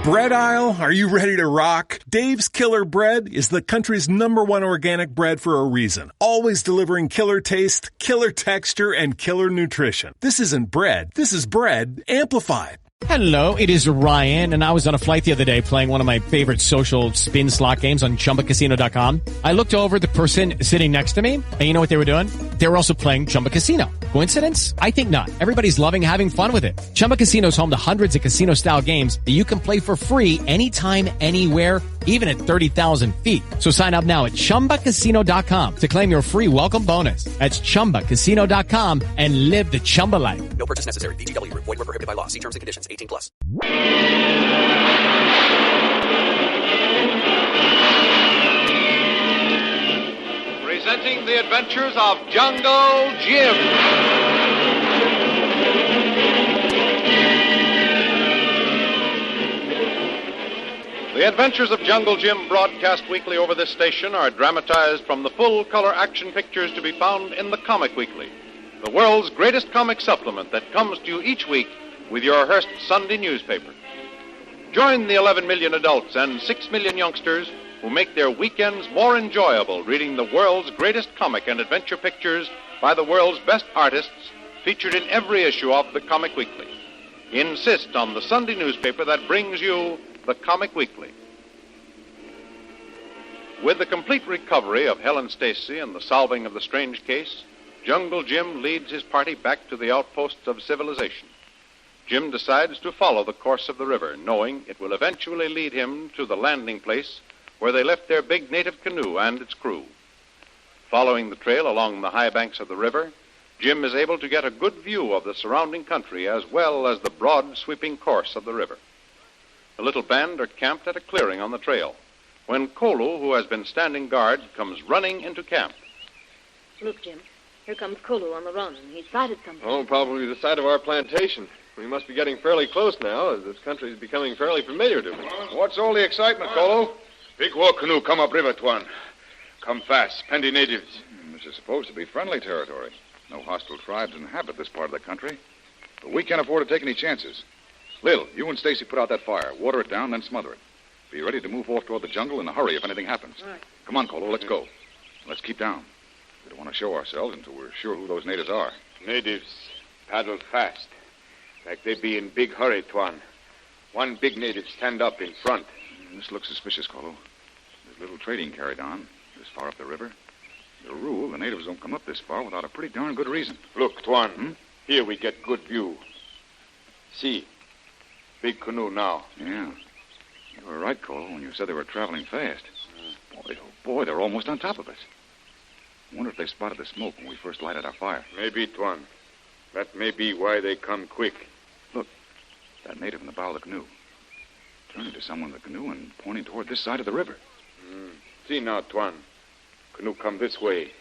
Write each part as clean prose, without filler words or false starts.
Bread aisle, are you ready to rock? Dave's Killer Bread is the country's #1 organic bread for a reason. Always delivering killer taste, killer texture, and killer nutrition. This isn't bread. This is bread amplified. Hello, it is Ryan, and I was on a flight the other day playing one of my favorite social spin slot games on ChumbaCasino.com. I looked over at the person sitting next to me, and you know what they were doing? They were also playing Chumba Casino. Coincidence? I think not. Everybody's loving having fun with it. Chumba Casino is home to hundreds of casino-style games that you can play for free anytime, anywhere, even at 30,000 feet. So sign up now at ChumbaCasino.com to claim your free welcome bonus. That's ChumbaCasino.com and live the Chumba life. No purchase necessary. VGW. Void where prohibited by law. See terms and conditions. 18+. Presenting the adventures of Jungle Jim. The Adventures of Jungle Jim, broadcast weekly over this station, are dramatized from the full-color action pictures to be found in the Comic Weekly, the world's greatest comic supplement that comes to you each week with your Hearst Sunday newspaper. Join the 11 million adults and 6 million youngsters who make their weekends more enjoyable reading the world's greatest comic and adventure pictures by the world's best artists featured in every issue of the Comic Weekly. Insist on the Sunday newspaper that brings you the Comic Weekly. With the complete recovery of Helen Stacy and the solving of the strange case, Jungle Jim leads his party back to the outposts of civilization. Jim decides to follow the course of the river, knowing it will eventually lead him to the landing place where they left their big native canoe and its crew. Following the trail along the high banks of the river, Jim is able to get a good view of the surrounding country as well as the broad, sweeping course of the river. The little band are camped at a clearing on the trail when Kolu, who has been standing guard, comes running into camp. Look, Jim. Here comes Kolu on the run. He's sighted something. Oh, probably the site of our plantation. We must be getting fairly close now, as this country is becoming fairly familiar to me. What's all the excitement, Kolu? Big war canoe come up river, Tuan. Come fast. Plenty natives. This is supposed to be friendly territory. No hostile tribes inhabit this part of the country. But we can't afford to take any chances. Lil, you and Stacy put out that fire. Water it down, then smother it. Be ready to move off toward the jungle in a hurry if anything happens. All right. Come on, Kolu, let's go. Let's keep down. We don't want to show ourselves until we're sure who those natives are. Natives paddle fast. Like they be in big hurry, Tuan. One big native stand up in front. This looks suspicious, Kolu. There's little trading carried on this far up the river. The rule, the natives don't come up this far without a pretty darn good reason. Look, Tuan. Here we get good view. See. Big canoe now. Yeah. You were right, Kolu, when you said they were traveling fast. Boy, oh boy, they're almost on top of us. I wonder if they spotted the smoke when we first lighted our fire. Maybe, Tuan. That may be why they come quick. Look, that native in the bow of the canoe. Turning to someone in the canoe and pointing toward this side of the river. See now, Tuan. Canoe come this way.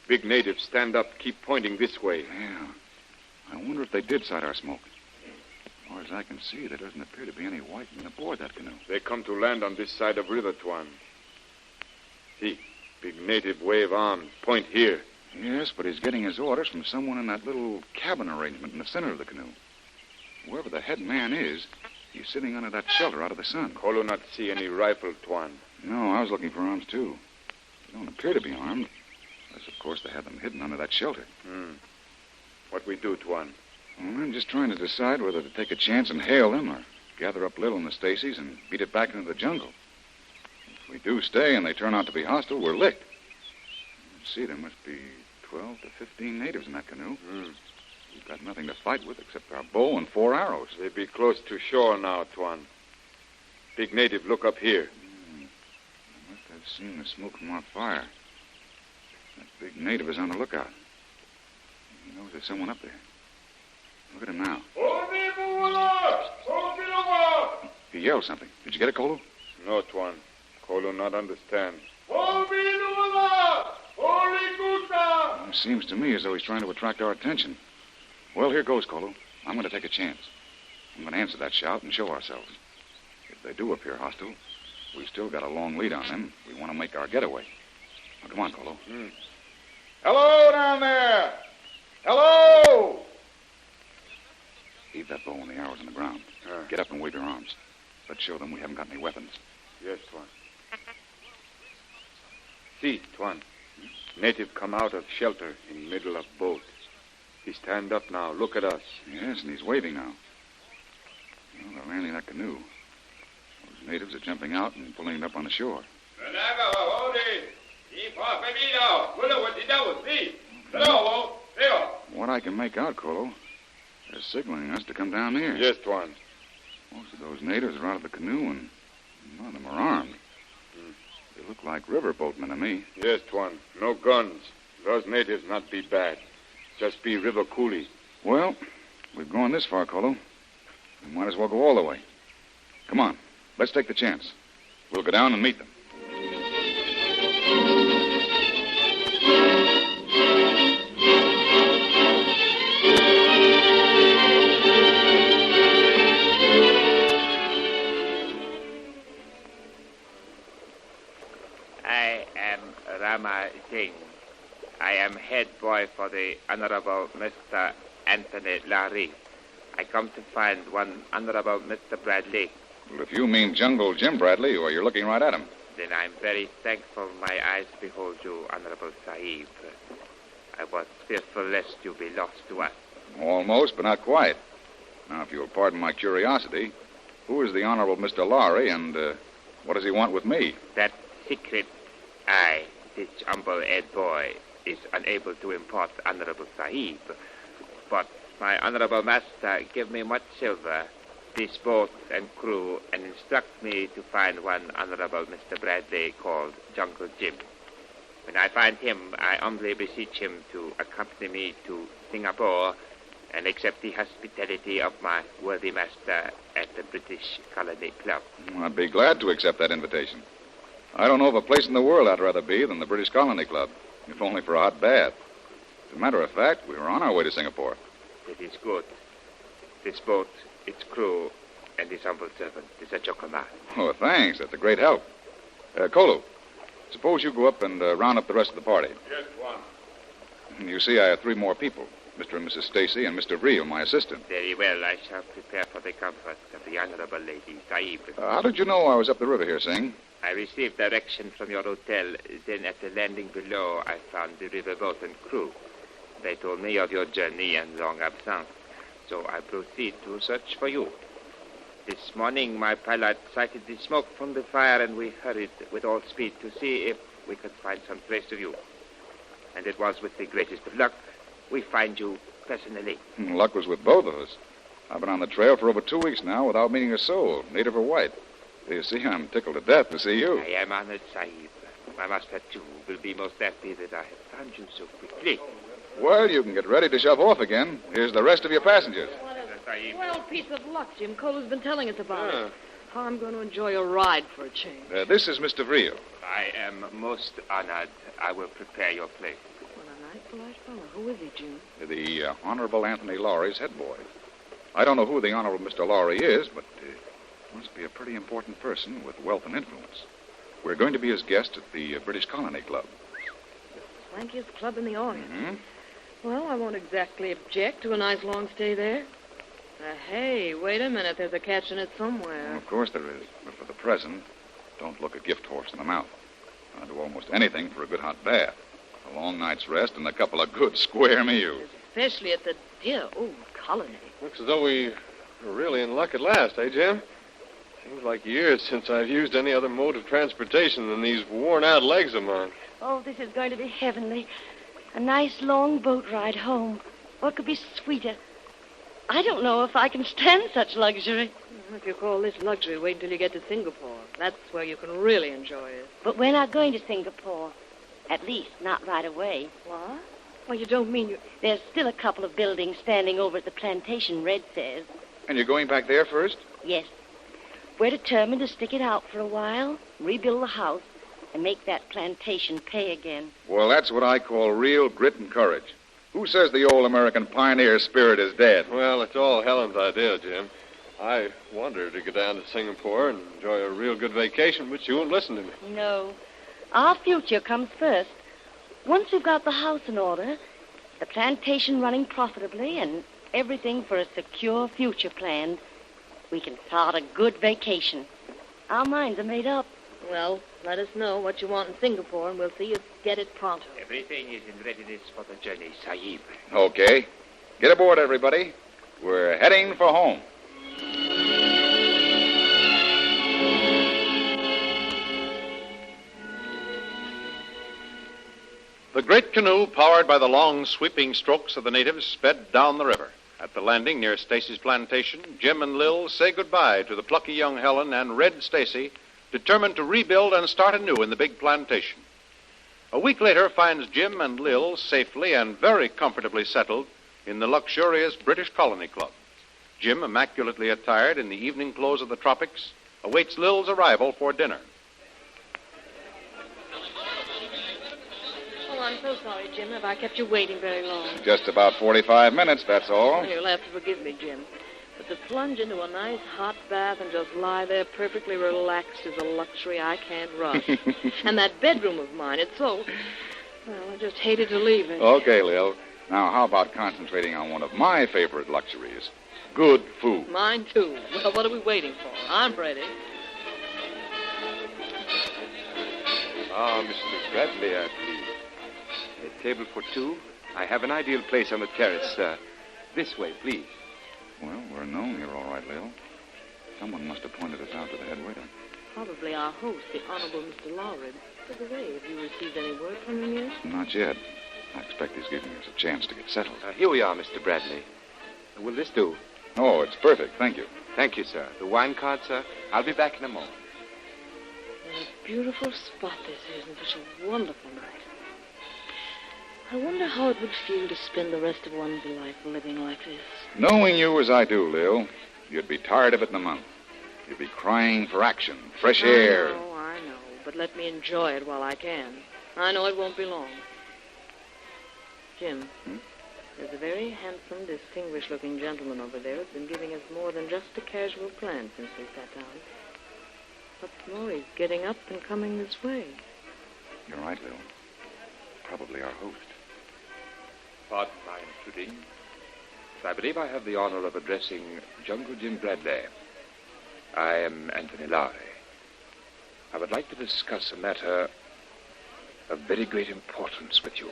Big natives stand up, keep pointing this way. Yeah. I wonder if they did sight our smoke. As far as I can see, there doesn't appear to be any white men aboard that canoe. They come to land on this side of river, Tuan. See, big native wave arms, point here. Yes, but he's getting his orders from someone in that little cabin arrangement in the center of the canoe. Whoever the head man is, he's sitting under that shelter out of the sun. Kolu not see any rifle, Tuan. No, I was looking for arms, too. They don't appear to be armed. Unless, of course, they have them hidden under that shelter. What we do, Tuan? Well, I'm just trying to decide whether to take a chance and hail them or gather up Lil and the Stacys and beat it back into the jungle. If we do stay and they turn out to be hostile, we're licked. See, there must be 12 to 15 natives in that canoe. We've got nothing to fight with except our bow and 4 arrows. They be close to shore now, Tuan. Big native, look up here. I must have seen the smoke from our fire. That big native is on the lookout. He knows there's someone up there. Look at him now. He yelled something. Did you get it, Kolu? No, Tuan. Kolu not understand. It seems to me as though he's trying to attract our attention. Well, here goes, Kolu. I'm going to take a chance. I'm going to answer that shout and show ourselves. If they do appear hostile, we've still got a long lead on them. We want to make our getaway. Now, come on, Kolu. Hello down there! Hello! Leave that bow and the arrows on the ground. Get up and wave your arms. Let's show them we haven't got any weapons. Yes, Tuan. See, Tuan. Native come out of shelter in middle of boat. He stand up now. Look at us. Yes, and he's waving now. Well, they're landing that canoe. Those natives are jumping out and pulling it up on the shore. What I can make out, Kolu, they're signaling us to come down here. Yes, Tuan. Most of those natives are out of the canoe, and none of them are armed. They look like river boatmen to me. Yes, Tuan. No guns. Those natives not be bad. Just be river coolie. Well, we've gone this far, Kolu. We might as well go all the way. Come on, let's take the chance. We'll go down and meet them. I am Rama Singh. I am head boy for the Honorable Mr. Anthony Larry. I come to find one Honorable Mr. Bradley. Well, if you mean Jungle Jim Bradley, or you're looking right at him. Then I'm very thankful my eyes behold you, Honorable Sahib. I was fearful lest you be lost to us. Almost, but not quite. Now, if you'll pardon my curiosity, who is the Honorable Mr. Lowry, and what does he want with me? That secret I, this humble head boy, is unable to impart Honorable Sahib. But my Honorable Master give me much silver, this boat and crew, and instruct me to find one Honorable Mr. Bradley called Jungle Jim. When I find him, I humbly beseech him to accompany me to Singapore and accept the hospitality of my worthy master at the British Colony Club. I'd be glad to accept that invitation. I don't know of a place in the world I'd rather be than the British Colony Club, if only for a hot bath. As a matter of fact, we were on our way to Singapore. It is good. This boat, its crew, and this humble servant is at your command. Oh, thanks. That's a great help. Kolu, suppose you go up and round up the rest of the party. Yes, Tuan. You see, I have 3 more people. Mr. and Mrs. Stacy and Mr. Reel, my assistant. Very well. I shall prepare for the comfort of the Honorable Lady Sahib. How did you know I was up the river here, Singh? I received direction from your hotel. Then at the landing below, I found the riverboat and crew. They told me of your journey and long absence, so I proceed to search for you. This morning, my pilot sighted the smoke from the fire, and we hurried with all speed to see if we could find some trace of you. And it was with the greatest of luck we find you personally. Luck was with both of us. I've been on the trail for over 2 weeks now without meeting a soul, native or white. You see, I'm tickled to death to see you. I am honored, Sahib. My master, too, will be most happy that I have found you so quickly. Well, you can get ready to shove off again. Here's the rest of your passengers. What a swell piece of luck Jim Kolu's been telling us about it. How I'm going to enjoy a ride for a change. This is Mr. Vreel. I am most honored. I will prepare your place. What a nice, polite fellow. Who is he, Jim? The Honorable Anthony Lowry's head boy. I don't know who the Honorable Mr. Lowry is, but must be a pretty important person with wealth and influence. We're going to be his guest at the British Colony Club. The swankiest club in the audience. Mm-hmm. Well, I won't exactly object to a nice long stay there. Hey, wait a minute. There's a catch in it somewhere. Well, of course there is. But for the present, don't look a gift horse in the mouth. I'll do almost anything for a good hot bath, a long night's rest, and a couple of good square meals. Especially at the dear old colony. Looks as though we were really in luck at last, eh, Jim? Seems like years since I've used any other mode of transportation than these worn-out legs of mine. Oh, this is going to be heavenly. A nice long boat ride home. What could be sweeter? I don't know if I can stand such luxury. If you call this luxury, wait until you get to Singapore. That's where you can really enjoy it. But we're not going to Singapore. At least, not right away. What? Well, you don't mean you... There's still a couple of buildings standing over at the plantation, Red says. And you're going back there first? Yes. We're determined to stick it out for a while, rebuild the house, and make that plantation pay again. Well, that's what I call real grit and courage. Who says the old American pioneer spirit is dead? Well, it's all Helen's idea, Jim. I want her to go down to Singapore and enjoy a real good vacation, but she won't listen to me. No. Our future comes first. Once we've got the house in order, the plantation running profitably, and everything for a secure future planned, We can start a good vacation. Our minds are made up. Well, let us know what you want in Singapore, and we'll see you get it pronto. Everything is in readiness for the journey, Sahib. Okay. Get aboard, everybody. We're heading for home. The great canoe, powered by the long, sweeping strokes of the natives, sped down the river. At the landing near Stacy's plantation, Jim and Lil say goodbye to the plucky young Helen and Red Stacy, determined to rebuild and start anew in the big plantation. A week later finds Jim and Lil safely and very comfortably settled in the luxurious British Colony Club. Jim, immaculately attired in the evening clothes of the tropics, awaits Lil's arrival for dinner. Oh, I'm so sorry, Jim, if I kept you waiting very long. Just about 45 minutes, that's all. Well, you'll have to forgive me, Jim. But to plunge into a nice hot bath and just lie there perfectly relaxed is a luxury I can't rush. And that bedroom of mine, it's so... Well, I just hated to leave it. Okay, Lil. Now, how about concentrating on one of my favorite luxuries? Good food. Mine, too. Well, what are we waiting for? I'm ready. Ah, Mr. Bradley, please. A table for two? I have an ideal place on the terrace. This way, please. Well, we're known here all right, Lil. Someone must have pointed us out to the head waiter. Probably our host, the Honorable Mr. Lawred. By the way, have you received any word from him yet? Not yet. I expect he's giving us a chance to get settled. Here we are, Mr. Bradley. Will this do? Oh, it's perfect. Thank you. Thank you, sir. The wine card, sir? I'll be back in a moment. What a beautiful spot this is, and such a wonderful night. I wonder how it would feel to spend the rest of one's life living like this. Knowing you as I do, Lil, you'd be tired of it in a month. You'd be crying for action, fresh air. I know, but let me enjoy it while I can. I know it won't be long. Jim, there's a very handsome, distinguished-looking gentleman over there who's been giving us more than just a casual glance since we sat down. What's more, he's getting up and coming this way. You're right, Lil. Probably our host. Pardon my intruding. I believe I have the honor of addressing Jungle Jim Bradley. I am Anthony Lowry. I would like to discuss a matter of very great importance with you.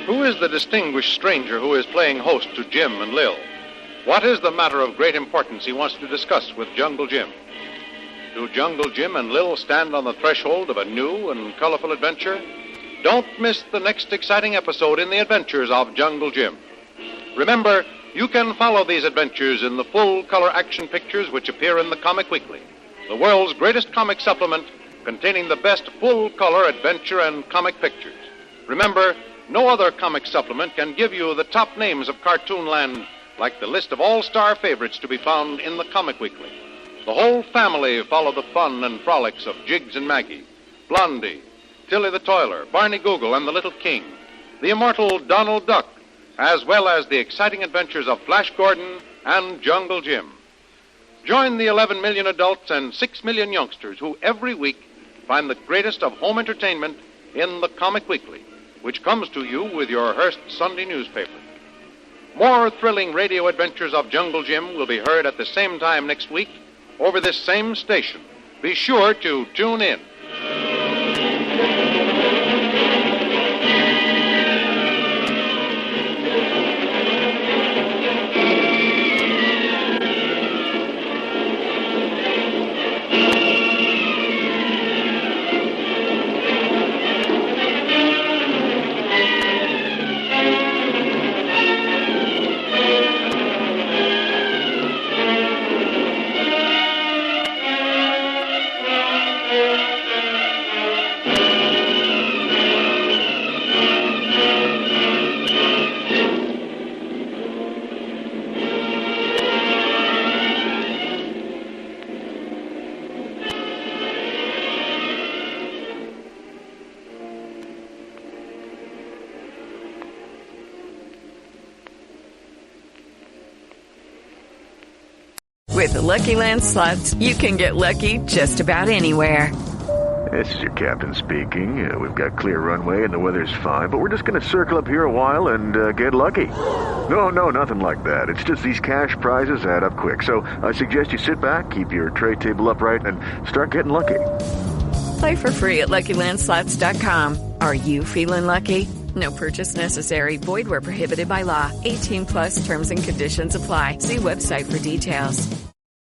Who is the distinguished stranger who is playing host to Jim and Lil? What is the matter of great importance he wants to discuss with Jungle Jim? Do Jungle Jim and Lil stand on the threshold of a new and colorful adventure? Don't miss the next exciting episode in the adventures of Jungle Jim. Remember, you can follow these adventures in the full-color action pictures which appear in the Comic Weekly, the world's greatest comic supplement containing the best full-color adventure and comic pictures. Remember, no other comic supplement can give you the top names of Cartoonland like the list of all-star favorites to be found in the Comic Weekly. The whole family follow the fun and frolics of Jiggs and Maggie, Blondie, Tilly the Toiler, Barney Google, and the Little King, the immortal Donald Duck, as well as the exciting adventures of Flash Gordon and Jungle Jim. Join the 11 million adults and 6 million youngsters who every week find the greatest of home entertainment in the Comic Weekly, which comes to you with your Hearst Sunday newspaper. More thrilling radio adventures of Jungle Jim will be heard at the same time next week over this same station. Be sure to tune in. With the Lucky Land Slots, you can get lucky just about anywhere. This is your captain speaking. We've got clear runway and the weather's fine, but we're just going to circle up here a while and get lucky. No, nothing like that. It's just these cash prizes add up quick. So I suggest you sit back, keep your tray table upright, and start getting lucky. Play for free at LuckyLandSlots.com. Are you feeling lucky? No purchase necessary. Void where prohibited by law. 18+ terms and conditions apply. See website for details.